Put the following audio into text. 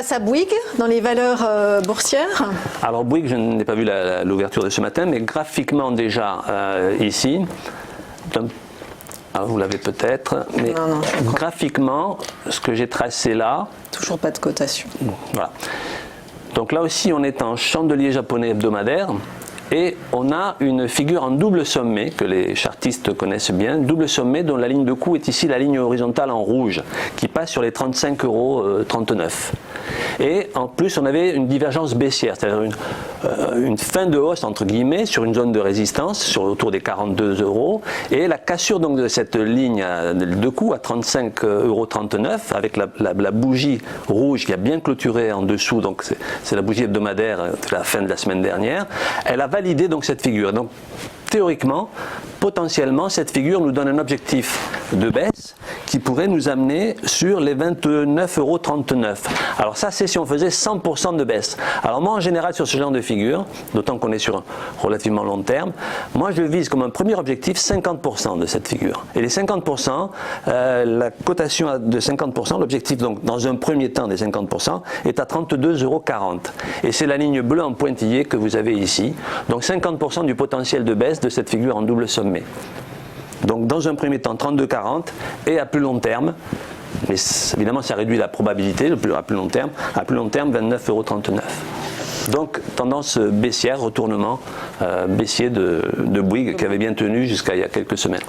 passe à Bouygues, dans les valeurs boursières. Alors Bouygues, je n'ai pas vu l'ouverture de ce matin, mais graphiquement déjà, ici, alors vous l'avez peut-être, mais non, graphiquement, ce que j'ai tracé là... Toujours pas de cotation. Voilà. Donc là aussi, on est en chandelier japonais hebdomadaire. Et on a une figure en double sommet, que les chartistes connaissent bien, double sommet dont la ligne de coup est ici la ligne horizontale en rouge, qui passe sur les 35,39 €. Et en plus, on avait une divergence baissière, c'est-à-dire une fin de hausse, entre guillemets, sur une zone de résistance, autour des 42 €, et la cassure donc de cette ligne de coup à 35,39 €, avec la bougie rouge qui a bien clôturé en dessous, donc c'est la bougie hebdomadaire de la fin de la semaine dernière, elle a validé donc cette figure. Donc théoriquement, potentiellement, cette figure nous donne un objectif de baisse qui pourrait nous amener sur les 29,39 €. Alors ça, c'est si on faisait 100% de baisse. Alors moi, en général, sur ce genre de figure, d'autant qu'on est sur un relativement long terme, moi je vise comme un premier objectif 50% de cette figure. Et les 50%, la cotation de 50%, l'objectif donc dans un premier temps des 50%, est à 32,40 €. Et c'est la ligne bleue en pointillé que vous avez ici. Donc 50% du potentiel de baisse de cette figure en double sommet. Donc dans un premier temps 32,40 et à plus long terme, mais évidemment ça réduit la probabilité à plus long terme 29,39 €. Donc tendance baissière, retournement baissier de Bouygues qui avait bien tenu jusqu'à il y a quelques semaines.